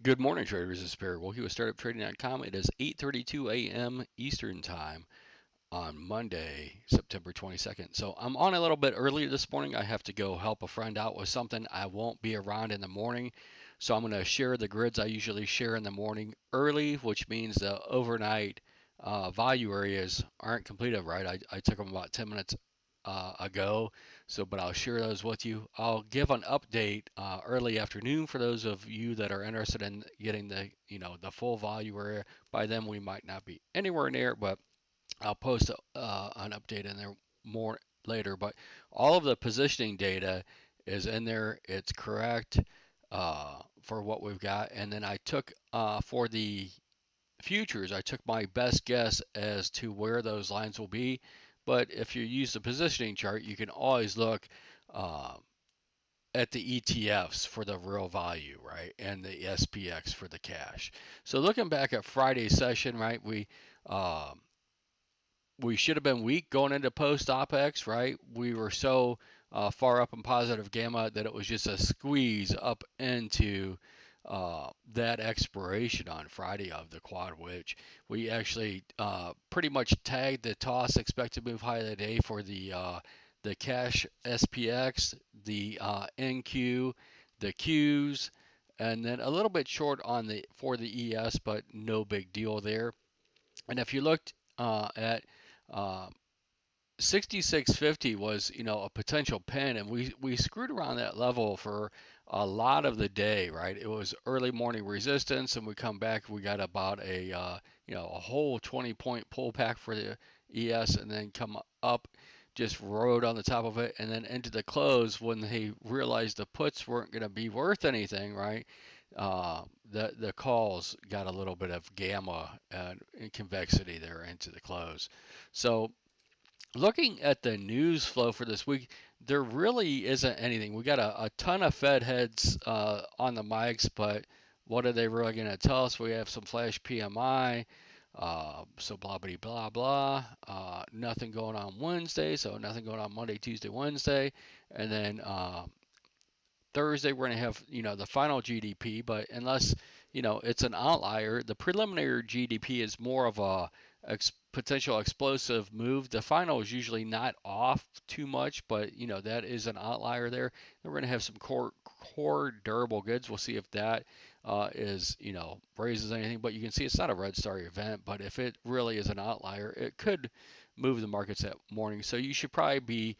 Good morning, traders. This is Perry Wilkie with StartupTrading.com. It is 8:32 a.m. Eastern Time on Monday, September 22nd. So I'm on a little bit early this morning. I have to go help a friend out with something. I won't be around in the morning, so I'm going to share the grids I usually share in the morning early, which means the overnight value areas aren't completed right. I took them about 10 minutes ago. So, but I'll share those with you. I'll give an update early afternoon for those of you that are interested in getting the full value area. By then, we might not be anywhere near, but I'll post an update in there more later. But all of the positioning data is in there. It's correct for what we've got. And then I took for the futures, I took my best guess as to where those lines will be. But if you use the positioning chart, you can always look uh, at the ETFs for the real value, right? And the SPX for the cash. So looking back at Friday's session, right, um, we should have been weak going into post OPEX, right? We were so far up in positive gamma that it was just a squeeze up into that expiration on Friday of the quad, which we actually pretty much tagged the toss expected move high of the day for the cash SPX, the NQ, the Qs, and then a little bit short on the for the ES, but no big deal there. And if you looked at uh, 6650 was, a potential pin, and we screwed around that level for a lot of the day, right? It was early morning resistance, and we come back, we got about a whole 20-point pullback for the ES, and then come up, just rode on the top of it, and then into the close when they realized the puts weren't going to be worth anything, right? The calls got a little bit of gamma and convexity there into the close. So looking at the news flow for this week, there really isn't anything. We got a ton of Fed heads on the mics, but what are they really going to tell us? We have some flash PMI, so blah blah blah blah. Nothing going on Wednesday, so nothing going on Monday, Tuesday, Wednesday, and then Thursday we're going to have the final GDP, but unless it's an outlier, the preliminary GDP is more of a potential explosive move. The final is usually not off too much, but that is an outlier there. Then we're going to have some core durable goods. We'll see if that is raises anything, but you can see it's not a red star event. But if it really is an outlier, it could move the markets that morning. So you should probably be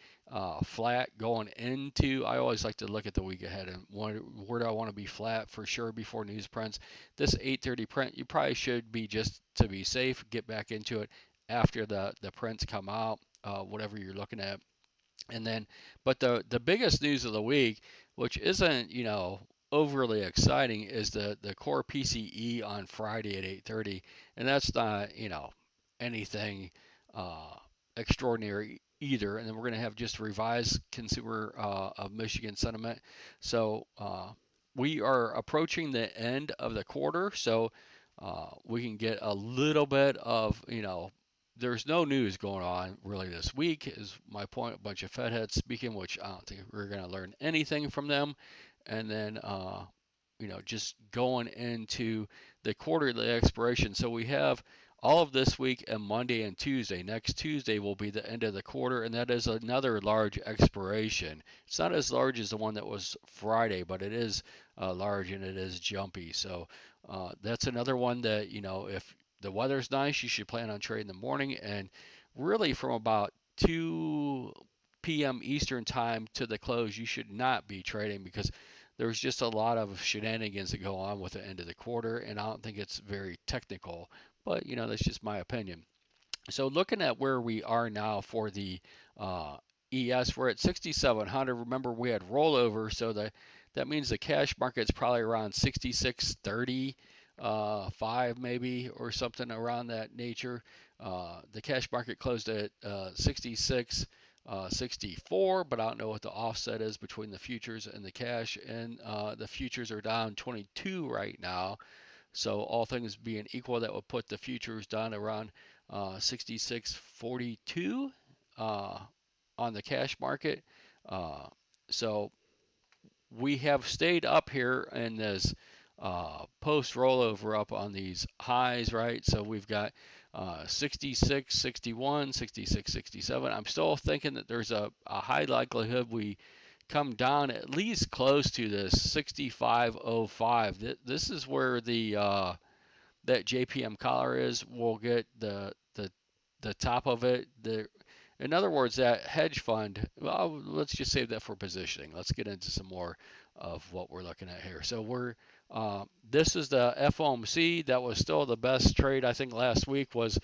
flat going into. I always like to look at the week ahead and where do I want to be flat for sure before news prints. This 8:30 print, you probably should be just to be safe. Get back into it after the prints come out, whatever you're looking at. And then, but the biggest news of the week, which isn't overly exciting, is the core PCE on Friday at 8:30, and that's not anything uh, extraordinary either. And then we're going to have just revised consumer of Michigan sentiment. So we are approaching the end of the quarter, so we can get a little bit of there's no news going on really this week, is my point. A bunch of Fed heads speaking, which I don't think we're going to learn anything from them. And then, just going into the quarterly expiration. So we have all of this week and Monday and Tuesday. Next Tuesday will be the end of the quarter, and that is another large expiration. It's not as large as the one that was Friday, but it is large and it is jumpy. So that's another one that, if the weather's nice, you should plan on trading in the morning. And really, from about 2 p.m. Eastern time to the close, you should not be trading because there's just a lot of shenanigans that go on with the end of the quarter, and I don't think it's very technical. But that's just my opinion. So looking at where we are now for the ES, we're at 6,700. Remember, we had rollover, so that means the cash market's probably around 66.30, 5 maybe, or something around that nature. The cash market closed at 66. 64, but I don't know what the offset is between the futures and the cash. And the futures are down 22 right now. So all things being equal, that would put the futures down around 66.42 on the cash market. So we have stayed up here in this post rollover up on these highs, right? So we've got 66, 61, 66, 67. I'm still thinking that there's a high likelihood we come down at least close to this 65.05. This is where the that JPM collar is. We'll get the top of it. In other words, that hedge fund. Well, let's just save that for positioning. Let's get into some more of what we're looking at here. So this is the FOMC. That was still the best trade I think last week was,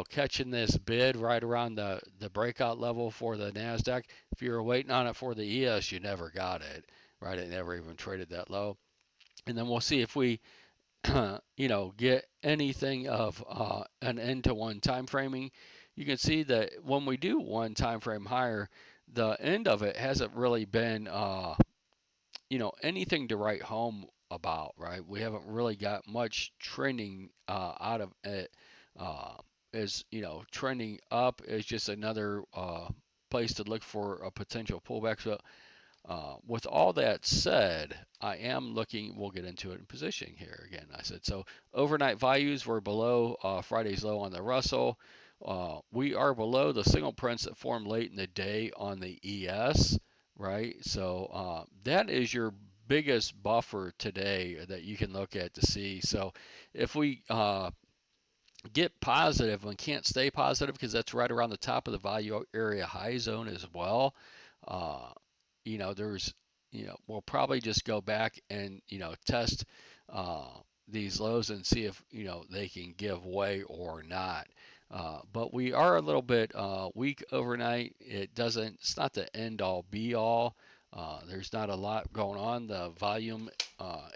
catching this bid right around the breakout level for the Nasdaq. If you were waiting on it for the ES, you never got it, right? It never even traded that low. And then we'll see if we get anything of an end to one time framing. You can see that when we do one time frame higher, the end of it hasn't really been anything to write home about, right? We haven't really got much trending out of it. As trending up is just another place to look for a potential pullback. So with all that said, I am looking, we'll get into it in positioning here again. I said, so overnight values were below Friday's low on the Russell. We are below the signal prints that formed late in the day on the ES, right? So that is your biggest buffer today that you can look at to see. So if we get positive and can't stay positive because that's right around the top of the value area high zone as well. Uh, there's, we'll probably just go back and, test uh, these lows and see if, they can give way or not. But we are a little bit weak overnight. It's not the end all be all. There's not a lot going on. The volume,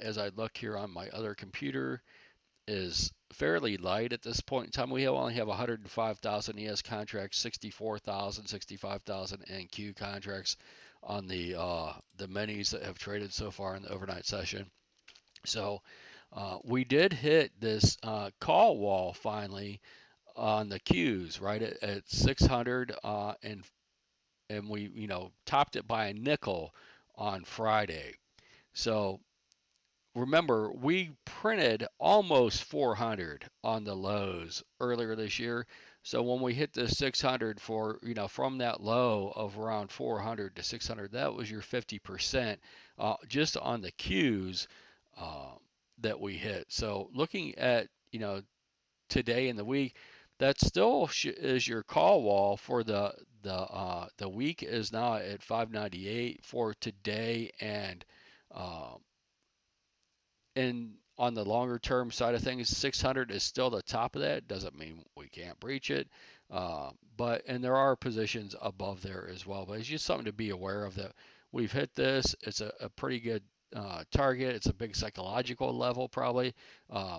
as I look here on my other computer, is fairly light at this point in time. We only have 105,000 ES contracts, 64,000, 65,000 NQ contracts on the minis that have traded so far in the overnight session. So we did hit this call wall finally on the Qs right at 600, and we topped it by a nickel on Friday. So remember, we printed almost 400 on the lows earlier this year. So when we hit the 600 for, from that low of around 400 to 600, that was your 50% just on the Qs uh, that we hit. So looking at, today in the week, that still is your call wall for the week is now at 598 for today, uh, and on the longer term side of things, 600 is still the top of that. Doesn't mean we can't breach it, and there are positions above there as well. But it's just something to be aware of that we've hit this. It's a pretty good target. It's a big psychological level probably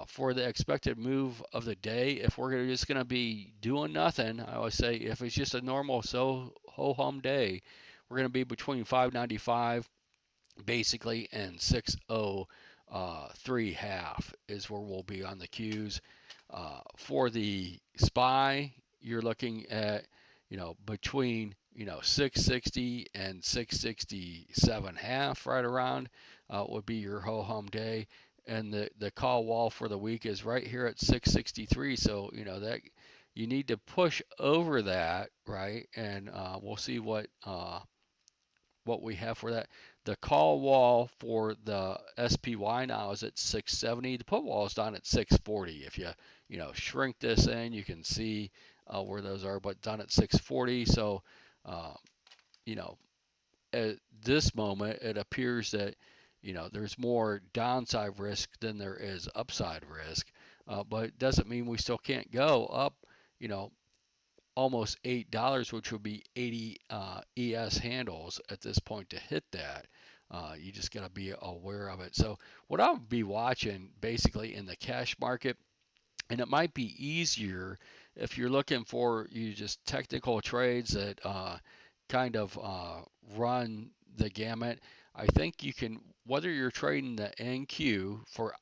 for the expected move of the day. If we're just going to be doing nothing, I always say if it's just a normal ho hum day, we're going to be between 595 basically and 603 half is where we'll be on the Qs. For the SPY, you're looking at, between, 660 and 667 half right around would be your ho hum day. And the call wall for the week is right here at 663. So, that you need to push over that, right? And we'll see what we have for that. The call wall for the SPY now is at 670. The put wall is down at 640. If shrink this in, you can see where those are, but down at 640. So uh, you know at this moment it appears that there's more downside risk than there is upside risk, but it doesn't mean we still can't go up. You know, almost $8, which would be 80 ES handles at this point to hit that. You just got to be aware of it. So what I'll be watching basically in the cash market, and it might be easier if you're looking for you just technical trades that kind of run the gamut. I think you can, whether you're trading the NQ for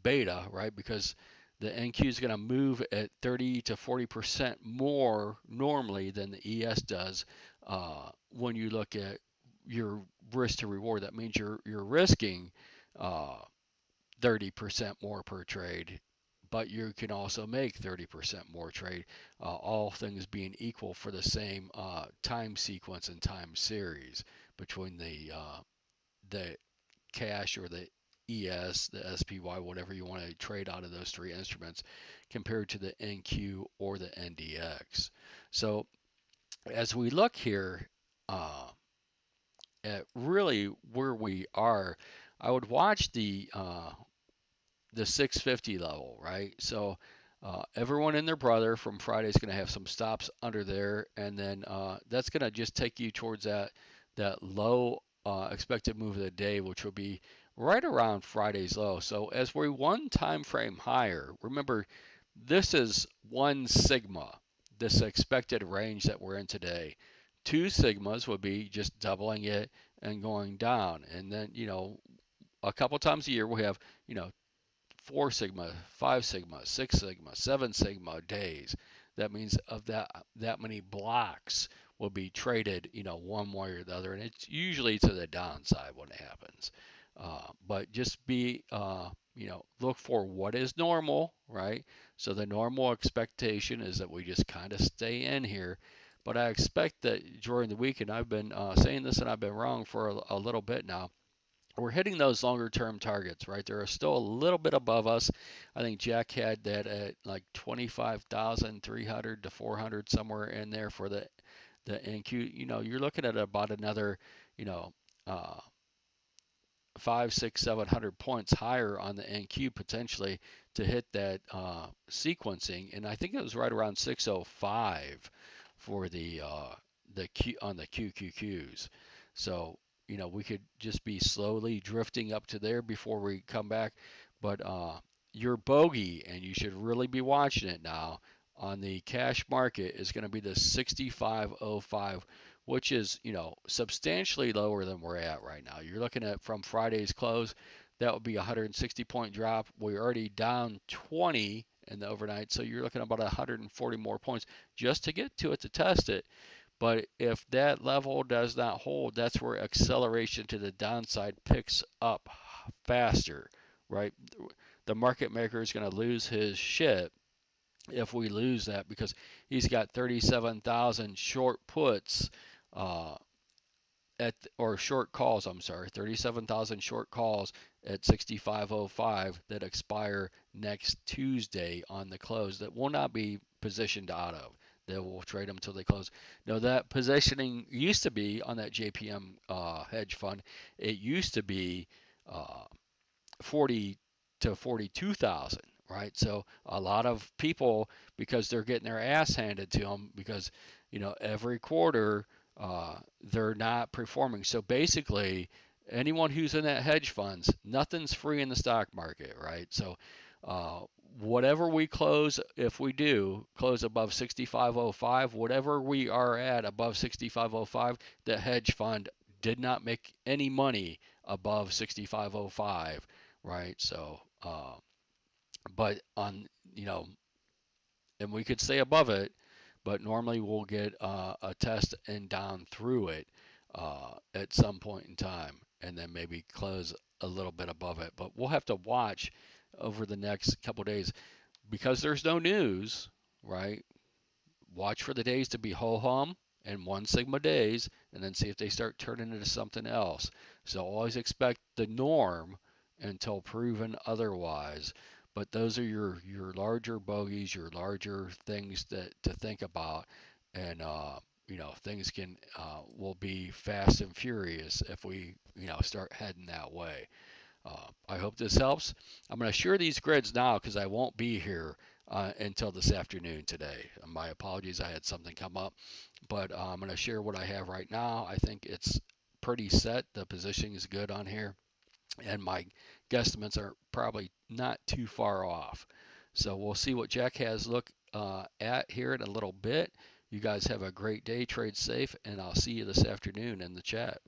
beta, right? Because the NQ is going to move at 30 to 40% more normally than the ES does when you look at your risk to reward. That means you're risking uh, 30% more per trade, but you can also make 30% more trade, all things being equal for the same time sequence and time series between the cash or the ES, the SPY, whatever you want to trade out of those three instruments, compared to the NQ or the NDX. So as we look here at really where we are, I would watch the 650 level, right? So everyone and their brother from Friday is going to have some stops under there, and then that's going to just take you towards that low expected move of the day, which will be right around Friday's low. So as we're one time frame higher, remember this is 1 sigma, this expected range that we're in today. 2 sigmas would be just doubling it and going down, and then a couple times a year we have 4 sigma, 5 sigma, 6 sigma, 7 sigma days. That means of that many blocks will be traded, one way or the other, and it's usually to the downside when it happens. But just look for what is normal, right? So the normal expectation is that we just kind of stay in here. But I expect that during the week, and I've been saying this and I've been wrong for a little bit now, we're hitting those longer term targets, right? They're still a little bit above us. I think Jack had that at like 25,300 to 400 somewhere in there for the NQ. You're looking at about another, you know, uh, 5, 6, 700 points higher on the NQ potentially to hit that sequencing, and I think it was right around 605 for the Q on the QQQs. So we could just be slowly drifting up to there before we come back, but your bogey, and you should really be watching it now on the cash market, is going to be the 6505, which is, substantially lower than we're at right now. You're looking at from Friday's close, that would be a 160-point drop. We're already down 20 in the overnight, so you're looking at about 140 more points just to get to it to test it. But if that level does not hold, that's where acceleration to the downside picks up faster, right? The market maker is going to lose his shit if we lose that, because he's got 37,000 short puts uh, or short calls, I'm sorry, 37,000 short calls at 65.05 that expire next Tuesday on the close that will not be positioned out of. They will trade them until they close. Now, that positioning used to be on that JPM hedge fund, it used to be uh, 40 to 42,000, right? So a lot of people, because they're getting their ass handed to them, because every quarter they're not performing. So basically, anyone who's in that hedge funds, nothing's free in the stock market, right? So uh, whatever we close, if we do close above 65.05, whatever we are at above 65.05, the hedge fund did not make any money above 65.05, right? So, but on, and we could stay above it, but normally we'll get a test and down through it at some point in time, and then maybe close a little bit above it. But we'll have to watch over the next couple days because there's no news, right? Watch for the days to be ho hum and 1 sigma days, and then see if they start turning into something else. So always expect the norm until proven otherwise. But those are your larger bogeys, your larger things that to think about, and things will be fast and furious if we start heading that way. I hope this helps. I'm going to share these grids now because I won't be here until this afternoon today. My apologies, I had something come up, but I'm going to share what I have right now. I think it's pretty set. The positioning is good on here, and my guesstimates are probably not too far off. So we'll see what Jack has look at here in a little bit. You guys have a great day, trade safe, and I'll see you this afternoon in the chat.